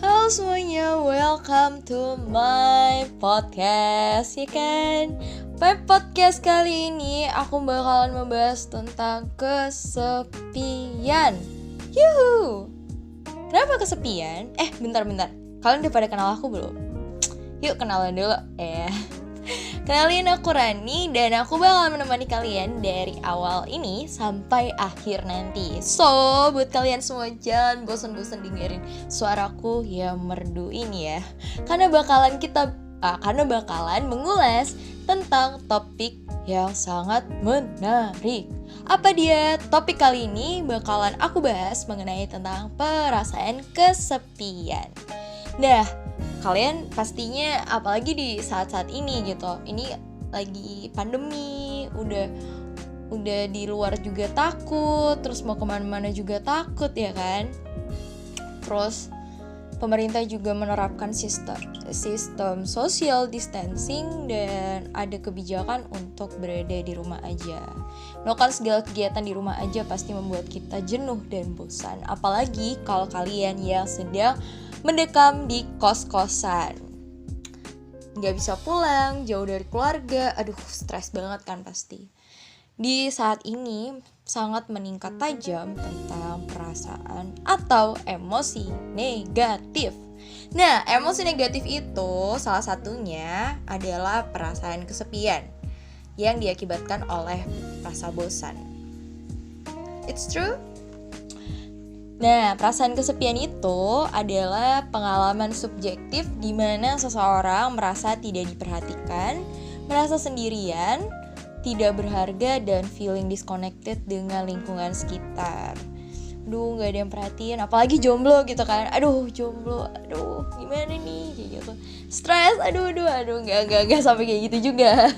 Halo semuanya, welcome to my podcast, ya kan? Pada podcast kali ini aku bakalan membahas tentang kesepian. Yuhu! Kenapa kesepian? Bentar. Kalian udah pada kenal aku belum? Yuk kenalan dulu. Kenalin, aku Rani dan aku bakal menemani kalian dari awal ini sampai akhir nanti. So, buat kalian semua jangan bosan-bosan dengerin suaraku yang merdu ini ya. Karena bakalan mengulas tentang topik yang sangat menarik. Apa dia? Topik kali ini bakalan aku bahas mengenai tentang perasaan kesepian. Nah, kalian pastinya apalagi di saat-saat ini gitu. Ini lagi pandemi, udah di luar juga takut, terus mau kemana-mana juga takut ya kan. Terus pemerintah juga menerapkan sistem social distancing dan ada kebijakan untuk berada di rumah aja. Melakukan segala kegiatan di rumah aja pasti membuat kita jenuh dan bosan. Apalagi kalau kalian yang sedang mendekam di kos-kosan, nggak bisa pulang, jauh dari keluarga, stres banget kan pasti. Di saat ini sangat meningkat tajam tentang perasaan atau emosi negatif. Nah, emosi negatif itu salah satunya adalah perasaan kesepian yang diakibatkan oleh rasa bosan. It's true? Nah, perasaan kesepian itu adalah pengalaman subjektif di mana seseorang merasa tidak diperhatikan, merasa sendirian, tidak berharga, dan feeling disconnected dengan lingkungan sekitar. Gak ada yang perhatiin, apalagi jomblo gitu kan. Jomblo, gimana nih, kayak gitu. Stres, gak sampai kayak gitu juga.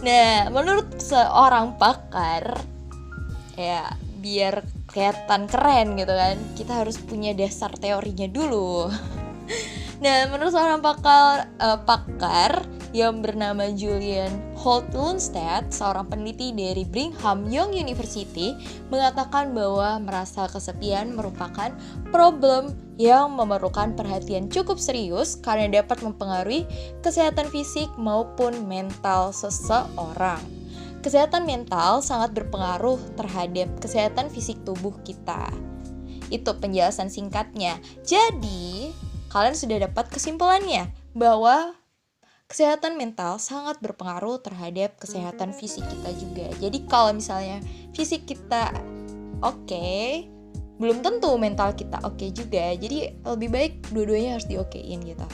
Nah, menurut seorang pakar, ya biar kelihatan keren gitu kan, kita harus punya dasar teorinya dulu. Nah, menurut seorang pakar yang bernama Julian Holt-Lunstad, seorang peneliti dari Brigham Young University, mengatakan bahwa merasa kesepian merupakan problem yang memerlukan perhatian cukup serius karena dapat mempengaruhi kesehatan fisik maupun mental seseorang. Kesehatan mental sangat berpengaruh terhadap kesehatan fisik tubuh kita. Itu penjelasan singkatnya. Jadi, kalian sudah dapat kesimpulannya bahwa kesehatan mental sangat berpengaruh terhadap kesehatan fisik kita juga. Jadi, kalau misalnya fisik kita oke, belum tentu mental kita oke juga. Jadi, lebih baik dua-duanya harus diokein gitu.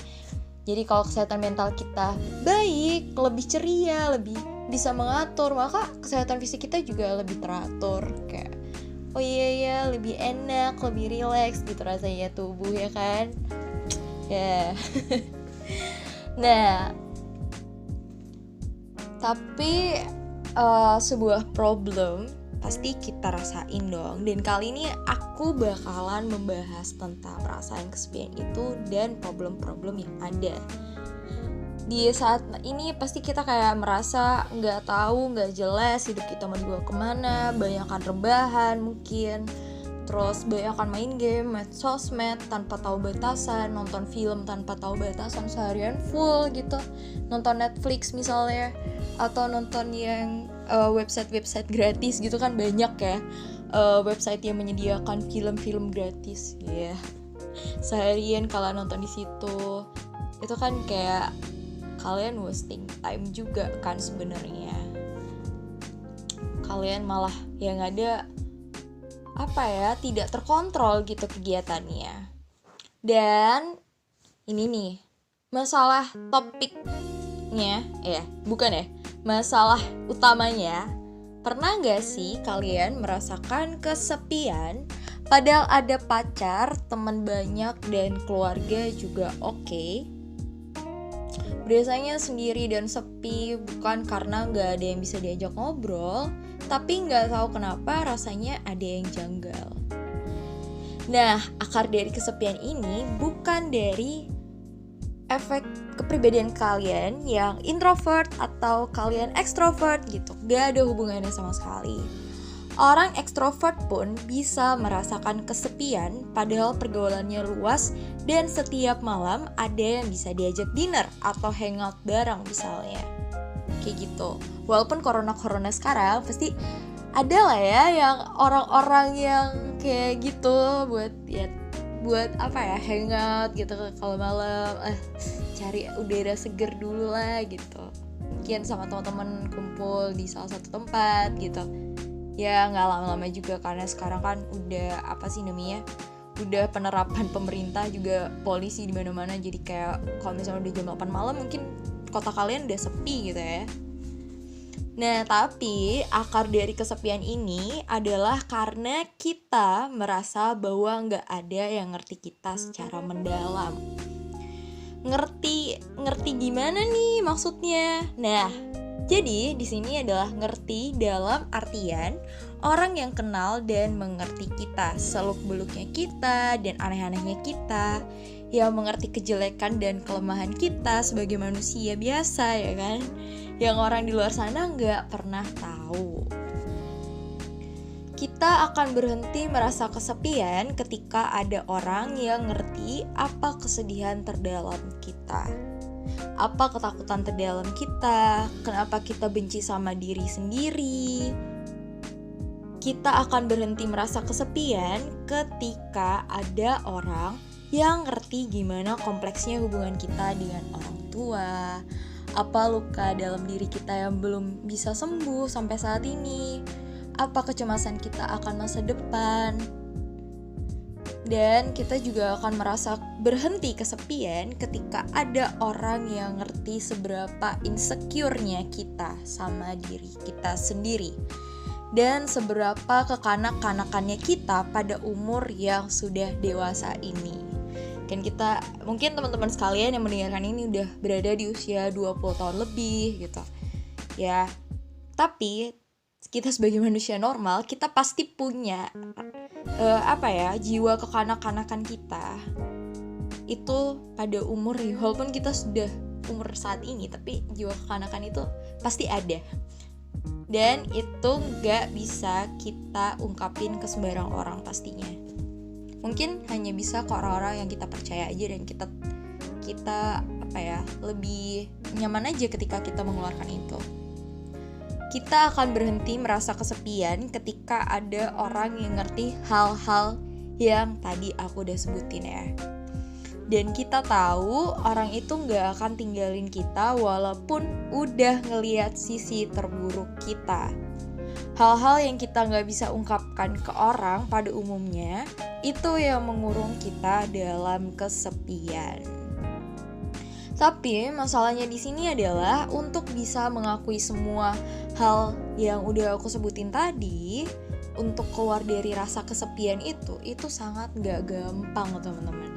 Jadi, kalau kesehatan mental kita baik, lebih ceria, lebih bisa mengatur, maka kesehatan fisik kita juga lebih teratur. Kayak lebih enak, lebih rileks gitu rasanya tubuh ya kan. Ya. Nah, tapi sebuah problem pasti kita rasain dong. Dan kali ini aku bakalan membahas tentang perasaan kesepian itu dan problem-problem yang ada. Di saat ini pasti kita kayak merasa gak tahu, gak jelas hidup kita mau dibawa kemana, banyakan rebahan mungkin, terus banyakan main game, main sosmed tanpa tahu batasan, nonton film tanpa tahu batasan seharian full gitu, nonton Netflix misalnya, atau nonton yang website-website gratis gitu kan banyak ya, website yang menyediakan film-film gratis ya. Seharian kalau nonton di situ, itu kan kayak kalian wasting time juga kan sebenarnya. Kalian malah yang ada tidak terkontrol gitu kegiatannya. Dan ini nih masalah topiknya masalah utamanya. Pernah gak sih kalian merasakan kesepian padahal ada pacar, teman banyak, dan keluarga juga oke? Biasanya sendiri dan sepi bukan karena gak ada yang bisa diajak ngobrol, tapi gak tahu kenapa rasanya ada yang janggal. Nah, akar dari kesepian ini bukan dari efek kepribadian kalian yang introvert atau kalian extrovert gitu. Gak ada hubungannya sama sekali. Orang ekstrovert pun bisa merasakan kesepian padahal pergaulannya luas dan setiap malam ada yang bisa diajak dinner atau hangout bareng misalnya. Kayak gitu. Walaupun corona sekarang pasti ada lah ya yang orang-orang yang kayak gitu buat hangout gitu kalau malam, cari udara seger dulu lah gitu. Mungkin sama teman-teman kumpul di salah satu tempat gitu. Ya nggak lama-lama juga karena sekarang kan udah udah penerapan pemerintah juga polisi di mana-mana, jadi kayak kalau misalnya udah jam 8 malam mungkin kota kalian udah sepi gitu ya. Nah, tapi akar dari kesepian ini adalah karena kita merasa bahwa nggak ada yang ngerti kita secara mendalam. Ngerti gimana nih maksudnya? Nah, jadi di sini adalah ngerti dalam artian orang yang kenal dan mengerti kita, seluk-beluknya kita dan aneh-anehnya kita, yang mengerti kejelekan dan kelemahan kita sebagai manusia biasa ya kan, yang orang di luar sana nggak pernah tahu. Kita akan berhenti merasa kesepian ketika ada orang yang ngerti apa kesedihan terdalam kita, apa ketakutan terdalam kita, kenapa kita benci sama diri sendiri. Kita akan berhenti merasa kesepian ketika ada orang yang ngerti gimana kompleksnya hubungan kita dengan orang tua, apa luka dalam diri kita yang belum bisa sembuh sampai saat ini, apa kecemasan kita akan masa depan. Dan kita juga akan merasa berhenti kesepian ketika ada orang yang ngerti seberapa insecure-nya kita sama diri kita sendiri dan seberapa kekanak-kanakannya kita pada umur yang sudah dewasa ini. Kan kita, mungkin teman-teman sekalian yang mendengarkan ini udah berada di usia 20 tahun lebih gitu ya, tapi kita sebagai manusia normal, kita pasti punya jiwa kekanak-kanakan kita itu pada umur, walaupun kita sudah umur saat ini, tapi jiwa kekanakan itu pasti ada. Dan itu gak bisa kita ungkapin ke sembarang orang pastinya. Mungkin hanya bisa ke orang-orang yang kita percaya aja, dan kita lebih nyaman aja ketika kita mengeluarkan itu. Kita akan berhenti merasa kesepian ketika ada orang yang ngerti hal-hal yang tadi aku udah sebutin ya. Dan kita tahu orang itu gak akan tinggalin kita walaupun udah ngelihat sisi terburuk kita. Hal-hal yang kita gak bisa ungkapkan ke orang pada umumnya, itu yang mengurung kita dalam kesepian. Tapi masalahnya di sini adalah untuk bisa mengakui semua hal yang udah aku sebutin tadi, untuk keluar dari rasa kesepian itu sangat gak gampang teman-teman.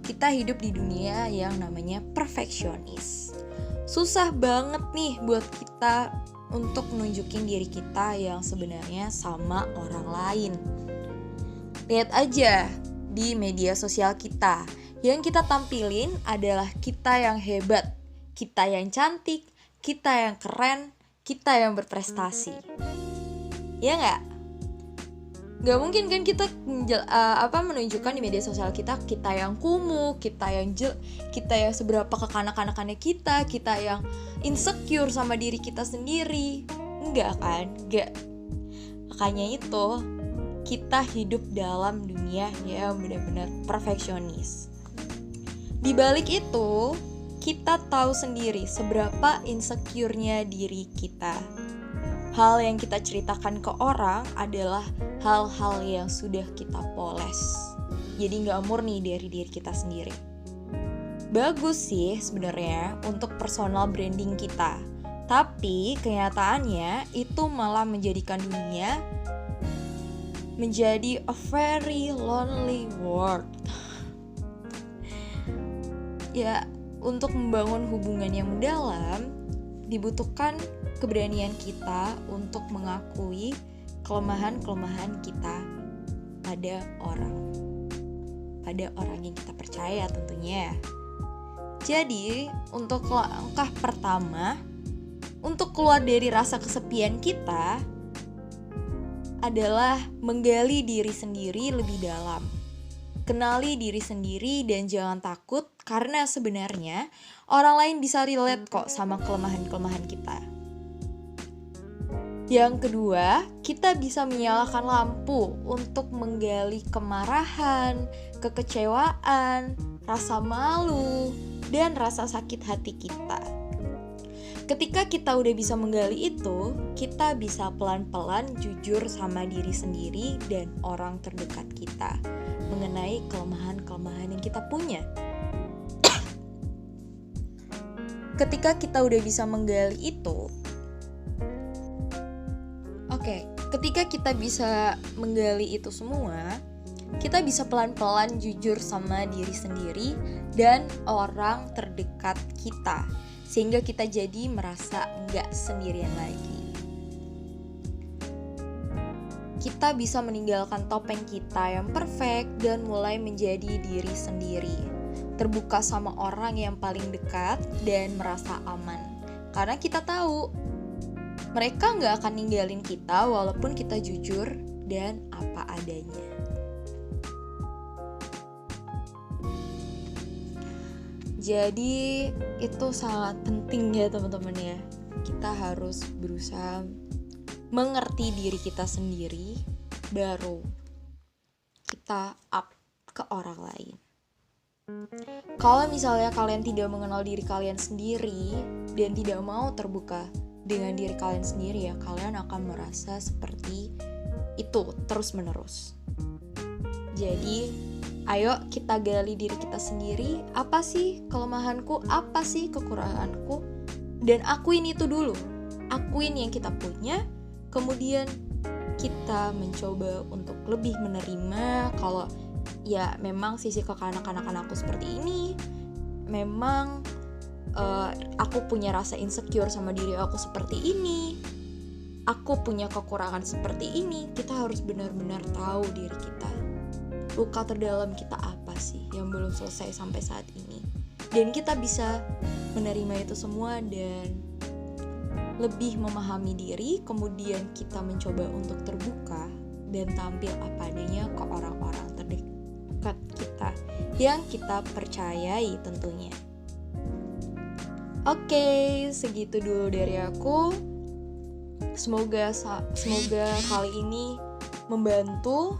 Kita hidup di dunia yang namanya perfeksionis. Susah banget nih buat kita untuk nunjukin diri kita yang sebenarnya sama orang lain. Lihat aja di media sosial kita, yang kita tampilin adalah kita yang hebat, kita yang cantik, kita yang keren, kita yang berprestasi. Ya nggak? Gak mungkin kan kita menunjukkan di media sosial kita yang kumuh, kita yang seberapa kekanak-kanakannya kita yang insecure sama diri kita sendiri. Enggak kan? Enggak. Makanya itu kita hidup dalam dunia yang benar-benar perfeksionis. Di balik itu, kita tahu sendiri seberapa insecure-nya diri kita. Hal yang kita ceritakan ke orang adalah hal-hal yang sudah kita poles. Jadi gak murni dari diri kita sendiri. Bagus sih sebenarnya untuk personal branding kita. Tapi kenyataannya itu malah menjadikan dunia menjadi a very lonely world. Ya, untuk membangun hubungan yang mendalam dibutuhkan keberanian kita untuk mengakui kelemahan-kelemahan kita pada orang yang kita percaya tentunya. Jadi, untuk langkah pertama untuk keluar dari rasa kesepian kita, adalah menggali diri sendiri lebih dalam. Kenali diri sendiri dan jangan takut karena sebenarnya orang lain bisa relate kok sama kelemahan-kelemahan kita. Yang kedua, kita bisa menyalakan lampu untuk menggali kemarahan, kekecewaan, rasa malu, dan rasa sakit hati kita. Ketika kita udah bisa menggali itu, kita bisa pelan-pelan jujur sama diri sendiri dan orang terdekat kita mengenai kelemahan-kelemahan yang kita punya. Ketika kita udah bisa menggali itu, ketika kita bisa menggali itu semua, kita bisa pelan-pelan jujur sama diri sendiri dan orang terdekat kita, sehingga kita jadi merasa nggak sendirian lagi. Kita bisa meninggalkan topeng kita yang perfect dan mulai menjadi diri sendiri, terbuka sama orang yang paling dekat dan merasa aman, karena kita tahu mereka nggak akan ninggalin kita walaupun kita jujur dan apa adanya. Jadi itu sangat penting ya teman-teman ya. Kita harus berusaha mengerti diri kita sendiri, baru kita up ke orang lain. Kalau misalnya kalian tidak mengenal diri kalian sendiri dan tidak mau terbuka dengan diri kalian sendiri ya, kalian akan merasa seperti itu terus-menerus. Jadi, ayo kita gali diri kita sendiri. Apa sih kelemahanku? Apa sih kekuranganku? Dan akuin itu dulu. Akuin yang kita punya. Kemudian kita mencoba untuk lebih menerima kalau ya memang sisi kekanak-kanakan aku seperti ini. Memang aku punya rasa insecure sama diri aku seperti ini. Aku punya kekurangan seperti ini. Kita harus benar-benar tahu diri kita. Luka terdalam kita apa sih yang belum selesai sampai saat ini. Dan kita bisa menerima itu semua dan lebih memahami diri. Kemudian kita mencoba untuk terbuka dan tampil apa adanya ke orang-orang terdekat kita yang kita percayai tentunya. Oke, segitu dulu dari aku. Semoga kali ini membantu.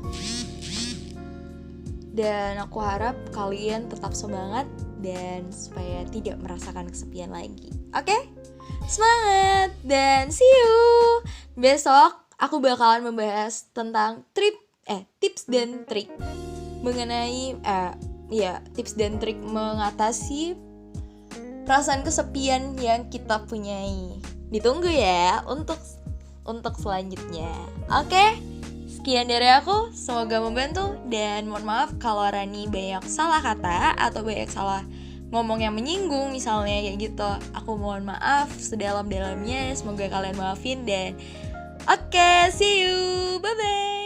Dan aku harap kalian tetap semangat dan supaya tidak merasakan kesepian lagi. Oke? Semangat dan see you. Besok aku bakalan membahas tentang tips dan trik mengenai tips dan trik mengatasi perasaan kesepian yang kita punyai. Ditunggu ya untuk selanjutnya. Oke? Sekian dari aku, semoga membantu dan mohon maaf kalau Rani banyak salah kata atau banyak salah ngomong yang menyinggung misalnya kayak gitu. Aku mohon maaf sedalam-dalamnya, semoga kalian maafin dan oke, see you. Bye bye.